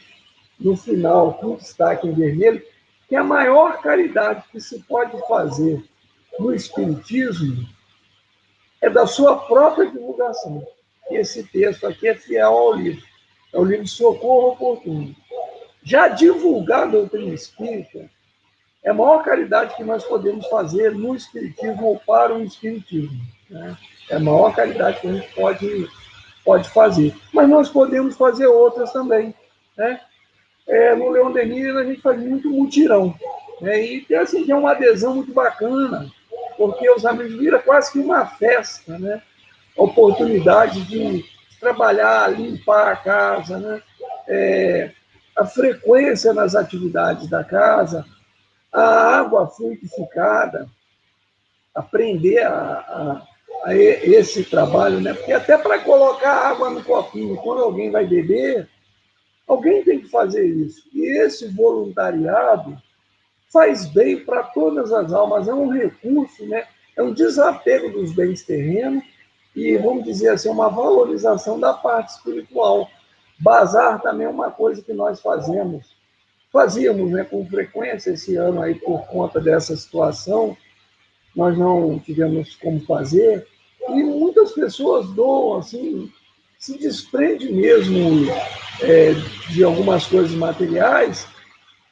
no final, com destaque em vermelho, que a maior caridade que se pode fazer no Espiritismo é da sua própria divulgação. Esse texto aqui é fiel ao livro. É o livro Socorro Oportuno. Já divulgar a doutrina espírita é a maior caridade que nós podemos fazer no Espiritismo ou para o Espiritismo. Né? É a maior caridade que a gente pode fazer. Mas nós podemos fazer outras também. Né? No Leão Denis a gente faz muito mutirão. Né? E tem, assim, tem uma adesão muito bacana, porque os amigos viram quase que uma festa, né? Oportunidade de trabalhar, limpar a casa, né? A frequência nas atividades da casa, a água fluidificada, aprender a esse trabalho, né? Porque até para colocar água no copinho, quando alguém vai beber, alguém tem que fazer isso. E esse voluntariado faz bem para todas as almas, é um recurso, né? É um desapego dos bens terrenos e, vamos dizer assim, uma valorização da parte espiritual. Bazar também é uma coisa que nós fazíamos, né, com frequência esse ano aí por conta dessa situação, nós não tivemos como fazer, e muitas pessoas doam, assim, se desprende mesmo de algumas coisas materiais,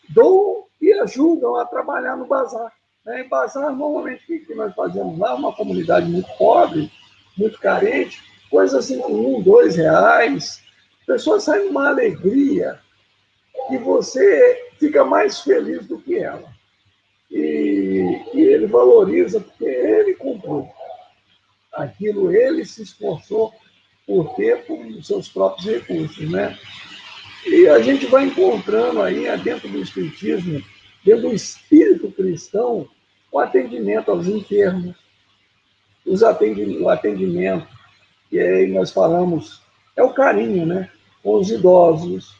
doam e ajudam a trabalhar no bazar. Né? Em bazar, normalmente, o que nós fazemos lá? Uma comunidade muito pobre, muito carente, coisas assim com R$ 1, R$ 2. A pessoa sai numa alegria que você fica mais feliz do que ela. E ele valoriza porque ele comprou aquilo, ele se esforçou por ter com os seus próprios recursos, né? E a gente vai encontrando aí, dentro do Espiritismo, dentro do espírito cristão, o atendimento aos enfermos, o atendimento, que aí nós falamos, é o carinho, né? Com os idosos,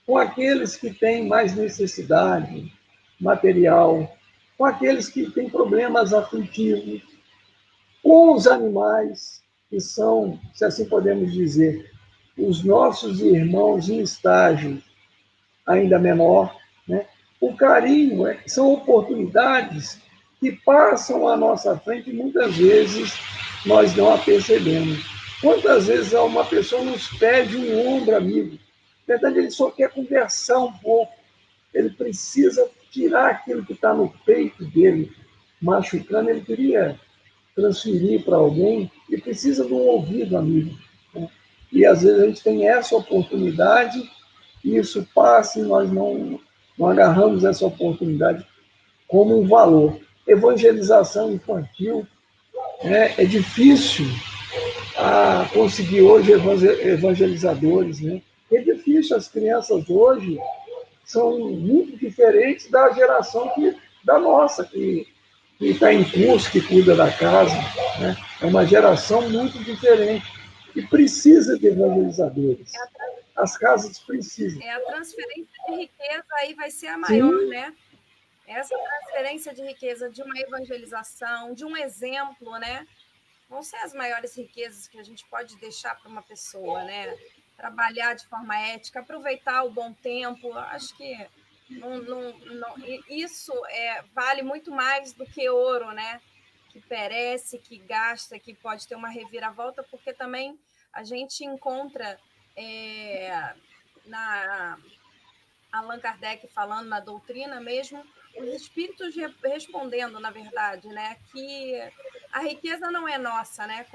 com aqueles que têm mais necessidade material, com aqueles que têm problemas afetivos, com os animais, que são, se assim podemos dizer, os nossos irmãos em estágio ainda menor. Né? O carinho são oportunidades que passam à nossa frente e muitas vezes nós não a percebemos. Quantas vezes uma pessoa nos pede um ombro amigo? Na verdade, ele só quer conversar um pouco, ele precisa tirar aquilo que está no peito dele, machucando, ele queria transferir para alguém e precisa de um ouvido amigo. Né? E às vezes a gente tem essa oportunidade e isso passa e nós não agarramos essa oportunidade como um valor. Evangelização infantil, né? É difícil conseguir hoje evangelizadores. Né? É difícil, as crianças hoje são muito diferentes da geração da nossa, que está em curso, que cuida da casa. Né? É uma geração muito diferente e precisa de evangelizadores. As casas precisam. A transferência de riqueza aí vai ser a maior, Sim. né? Essa transferência de riqueza de uma evangelização, de um exemplo, né? Vão ser as maiores riquezas que a gente pode deixar para uma pessoa, né? Trabalhar de forma ética, aproveitar o bom tempo. Acho que isso vale muito mais do que ouro, né? Que perece, que gasta, que pode ter uma reviravolta, porque também a gente encontra na Allan Kardec falando na doutrina mesmo, os espíritos respondendo, na verdade, né, que a riqueza não é nossa, né?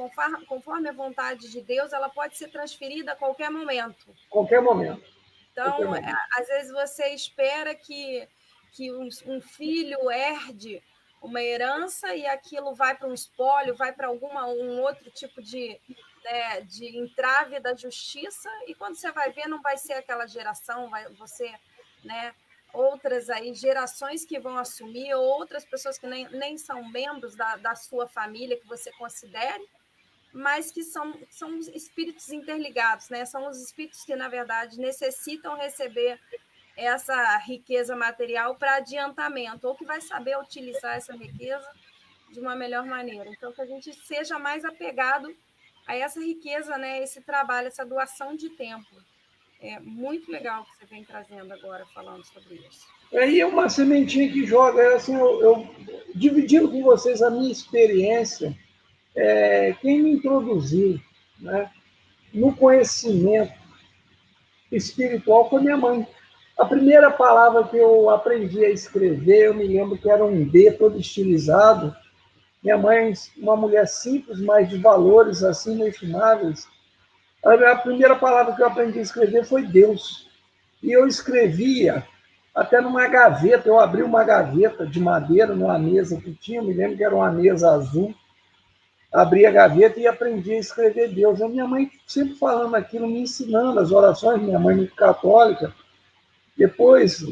Conforme a vontade de Deus, ela pode ser transferida a qualquer momento. Qualquer momento. Então, às vezes você espera que um filho herde uma herança e aquilo vai para um espólio, vai para um outro tipo de entrave da justiça, e quando você vai ver, não vai ser aquela geração, você, né, outras aí, gerações que vão assumir, ou outras pessoas que nem são membros da sua família, que você considere, mas que são espíritos interligados, né? São os espíritos que, na verdade, necessitam receber essa riqueza material para adiantamento, ou que vai saber utilizar essa riqueza de uma melhor maneira. Então, que a gente seja mais apegado a essa riqueza, né? Esse trabalho, essa doação de tempo. É muito legal que você vem trazendo agora, falando sobre isso. Aí é uma sementinha que joga, assim, eu dividindo com vocês a minha experiência, quem me introduziu, né, no conhecimento espiritual foi minha mãe. A primeira palavra que eu aprendi a escrever, eu me lembro que era um D todo estilizado. Minha mãe, uma mulher simples, mas de valores assim inestimáveis. A primeira palavra que eu aprendi a escrever foi Deus. E eu escrevia até numa gaveta. Eu abri uma gaveta de madeira numa mesa que tinha, me lembro que era uma mesa azul. Abri a gaveta e aprendi a escrever Deus. A minha mãe sempre falando aquilo, me ensinando as orações, minha mãe muito católica. Depois,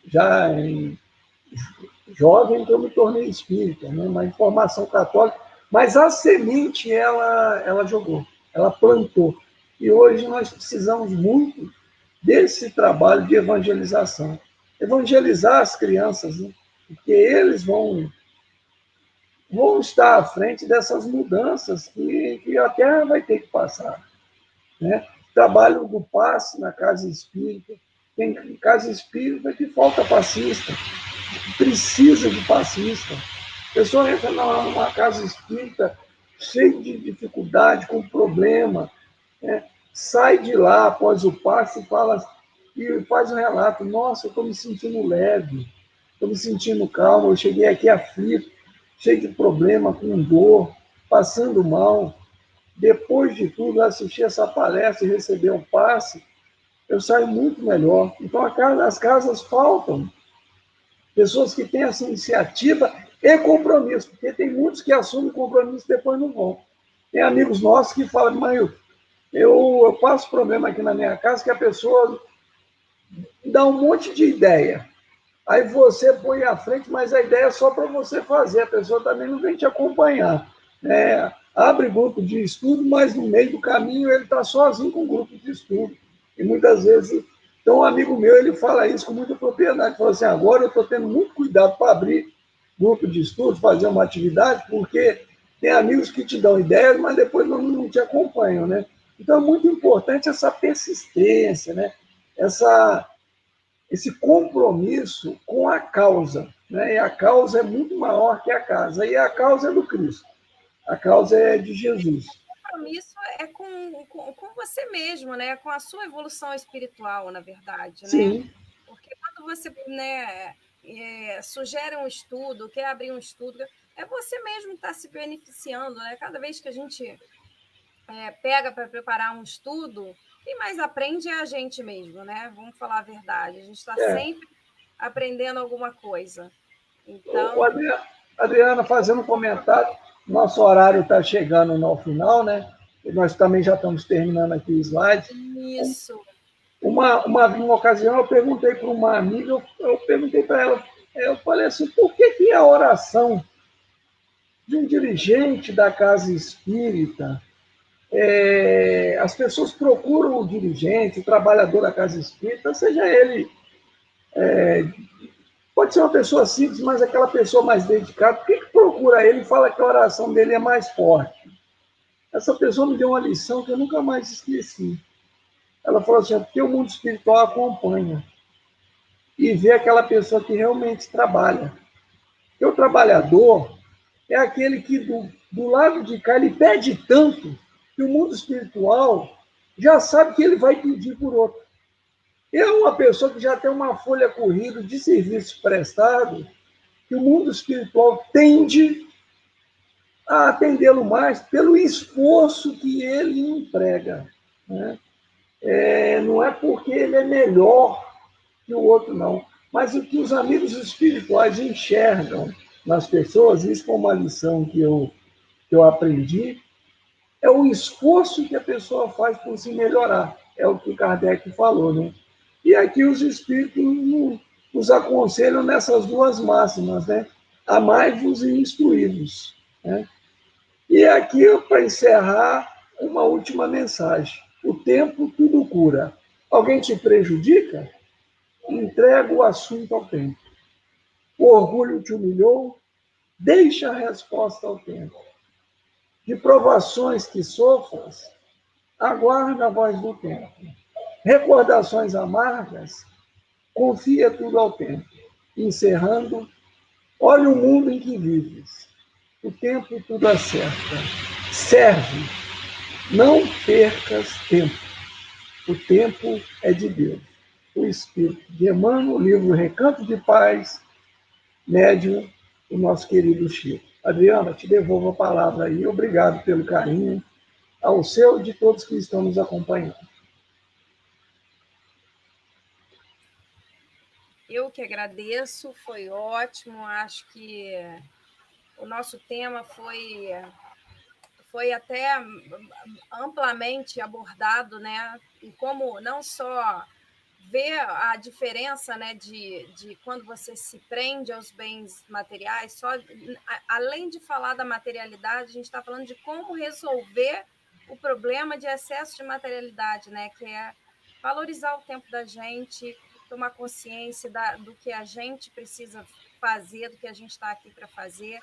já em jovem, que eu me tornei espírita, né? Uma informação católica. Mas a semente ela jogou, ela plantou. E hoje nós precisamos muito desse trabalho de evangelização. Evangelizar as crianças, né? Porque eles vão estar à frente dessas mudanças que a Terra vai ter que passar. Né? Trabalho do passe na casa espírita. Tem casa espírita que falta passista, precisa de passista. A pessoa entra numa casa espírita cheia de dificuldade, com problema, né? Sai de lá após o passe e faz um relato: nossa, eu estou me sentindo leve, estou me sentindo calmo, eu cheguei aqui aflito, cheio de problema, com dor, passando mal. Depois de tudo, assistir essa palestra e receber um passe, eu saio muito melhor. Então, as casas faltam pessoas que têm essa iniciativa e compromisso, porque tem muitos que assumem compromisso e depois não vão. Tem amigos nossos que falam: mãe, eu passo problema aqui na minha casa que a pessoa dá um monte de ideia. Aí você põe à frente, mas a ideia é só para você fazer, a pessoa também não vem te acompanhar. Abre grupo de estudo, mas no meio do caminho ele está sozinho com o grupo de estudo. E muitas vezes, então um amigo meu, ele fala isso com muita propriedade, fala assim: agora eu estou tendo muito cuidado para abrir grupo de estudo, fazer uma atividade, porque tem amigos que te dão ideias, mas depois não te acompanham, né? Então é muito importante essa persistência, né? Esse compromisso com a causa, né? E a causa é muito maior que a casa, e a causa é do Cristo, a causa é de Jesus. O compromisso é com você mesmo, né? Com a sua evolução espiritual, na verdade, né? Sim. Porque quando você, né, sugere um estudo, quer abrir um estudo, é você mesmo que está se beneficiando, né? Cada vez que a gente pega para preparar um estudo, quem mais aprende é a gente mesmo, né? Vamos falar a verdade. A gente está sempre aprendendo alguma coisa. Então. Adriana, fazendo um comentário, nosso horário está chegando no final, né? E nós também já estamos terminando aqui o slide. Isso. Uma ocasião eu perguntei para uma amiga, eu perguntei para ela, eu falei assim: por que a oração de um dirigente da casa espírita, as pessoas procuram o dirigente, o trabalhador da casa espírita, seja ele, pode ser uma pessoa simples, mas aquela pessoa mais dedicada, por que procura ele e fala que a oração dele é mais forte? Essa pessoa me deu uma lição que eu nunca mais esqueci. Ela falou assim: porque o mundo espiritual acompanha e vê aquela pessoa que realmente trabalha. Porque o trabalhador é aquele que do lado de cá ele pede tanto que o mundo espiritual já sabe que ele vai pedir por outro. É uma pessoa que já tem uma folha corrida de serviços prestados, que o mundo espiritual tende a atendê-lo mais pelo esforço que ele emprega. Né? Não é porque ele é melhor que o outro, não. Mas o que os amigos espirituais enxergam nas pessoas, isso foi uma lição que eu aprendi, é o esforço que a pessoa faz por se melhorar. É o que Kardec falou, né? E aqui os espíritos nos aconselham nessas duas máximas, né? Amai-vos e instruí-vos. Né? E aqui, para encerrar, uma última mensagem. O tempo tudo cura. Alguém te prejudica? Entrega o assunto ao tempo. O orgulho te humilhou? Deixa a resposta ao tempo. De provações que sofras, aguarda a voz do tempo. Recordações amargas, confia tudo ao tempo. Encerrando, olha o mundo em que vives. O tempo tudo acerta. Serve, não percas tempo. O tempo é de Deus. O Espírito de Emmanuel, livro Recanto de Paz, médium, o nosso querido Chico. Adriana, te devolvo a palavra aí. Obrigado pelo carinho, ao seu e de todos que estão nos acompanhando. Eu que agradeço, foi ótimo. Acho que o nosso tema foi até amplamente abordado, né? E como não só ver a diferença, né, de quando você se prende aos bens materiais, só além de falar da materialidade, a gente está falando de como resolver o problema de excesso de materialidade, né, que é valorizar o tempo da gente, tomar consciência do que a gente precisa fazer, do que a gente está aqui para fazer,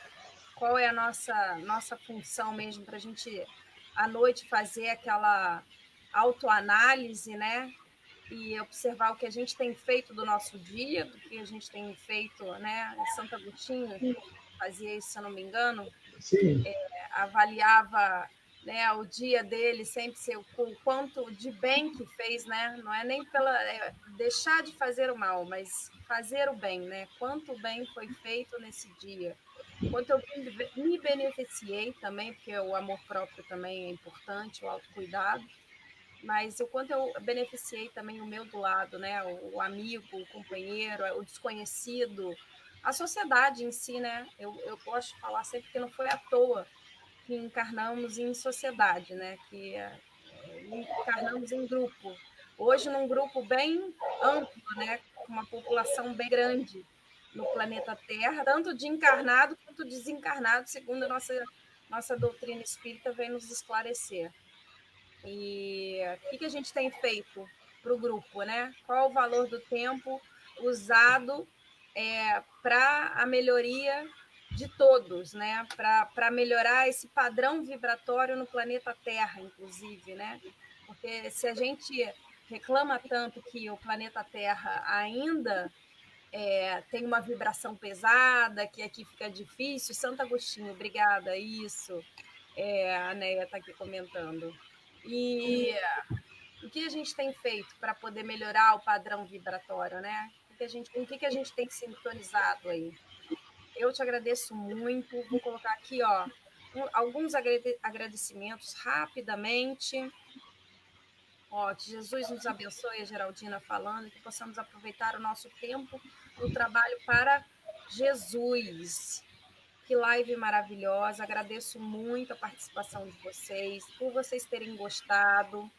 qual é a nossa função mesmo para a gente, à noite, fazer aquela autoanálise, né? E observar o que a gente tem feito do nosso dia, do que a gente tem feito, né? Santo Agostinho fazia isso, se eu não me engano, Sim. avaliava, né, o dia dele sempre ser o quanto de bem que fez, né? Não é nem deixar de fazer o mal, mas fazer o bem, né? Quanto bem foi feito nesse dia. Quanto eu me beneficiei também, porque o amor próprio também é importante, o autocuidado, mas o quanto eu beneficiei também o meu do lado, né? O amigo, o companheiro, o desconhecido, a sociedade em si, né? Eu gosto de falar sempre que não foi à toa que encarnamos em sociedade, né? Que encarnamos em grupo. Hoje, num grupo bem amplo, né? Com uma população bem grande no planeta Terra, tanto de encarnado quanto desencarnado, segundo a nossa doutrina espírita vem nos esclarecer. E o que a gente tem feito para o grupo, né? Qual o valor do tempo usado para a melhoria de todos, né? Para melhorar esse padrão vibratório no planeta Terra, inclusive, né? Porque se a gente reclama tanto que o planeta Terra ainda tem uma vibração pesada, que aqui fica difícil, Santo Agostinho, obrigada, isso. A Neia está aqui comentando. E o que a gente tem feito para poder melhorar o padrão vibratório, né? Com o que a gente tem sintonizado aí? Eu te agradeço muito. Vou colocar aqui, ó, alguns agradecimentos rapidamente. Ó, que Jesus nos abençoe, a Geraldina falando, que possamos aproveitar o nosso tempo no trabalho para Jesus. Que live maravilhosa. Agradeço muito a participação de vocês, por vocês terem gostado.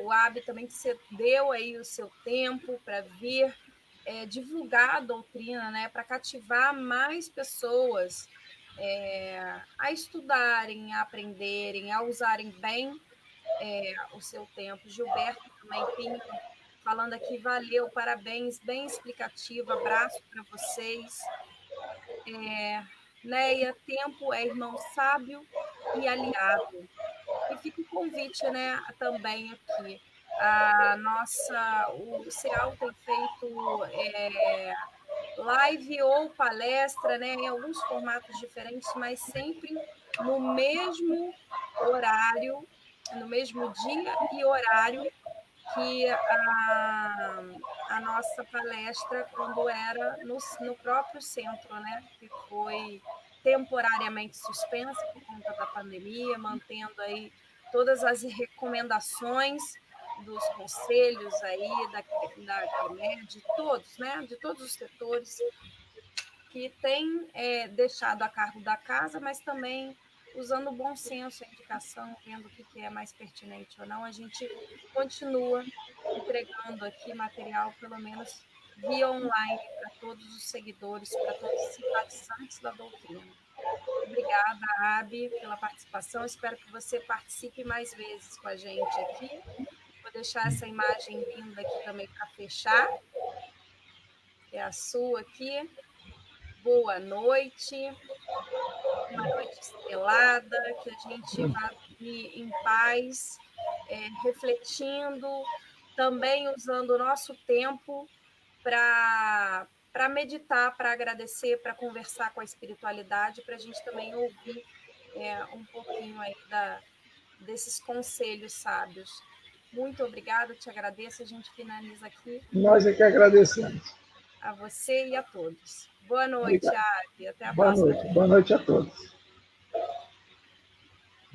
O Abi também que você deu aí o seu tempo para vir divulgar a doutrina, né, para cativar mais pessoas a estudarem, a aprenderem, a usarem bem o seu tempo. Gilberto também, Pinho, falando aqui, valeu, parabéns, bem explicativo, abraço para vocês. Neia, tempo é irmão sábio e aliado. E fica o convite, né, também aqui. O CEAL tem feito live ou palestra, né, em alguns formatos diferentes, mas sempre no mesmo horário, no mesmo dia e horário que a nossa palestra quando era no próprio centro, né, que foi temporariamente suspensa por conta da pandemia, mantendo aí todas as recomendações dos conselhos aí da CREMER, de todos, né, de todos os setores que tem deixado a cargo da casa, mas também usando o bom senso, a indicação, vendo o que é mais pertinente ou não, a gente continua entregando aqui material, pelo menos via online, para todos os seguidores, para todos os simpatizantes da doutrina. Obrigada, Abi, pela participação. Espero que você participe mais vezes com a gente aqui. Vou deixar essa imagem linda aqui também para fechar, que é a sua aqui. Boa noite, uma noite estrelada, que a gente vá dormir em paz refletindo, também usando o nosso tempo para meditar, para agradecer, para conversar com a espiritualidade, para a gente também ouvir um pouquinho aí desses conselhos sábios. Muito obrigada, te agradeço. A gente finaliza aqui. Nós é que agradecemos. A você e a todos. Boa noite, Obrigado. Ave. Até a Boa próxima. noite. Boa noite a todos.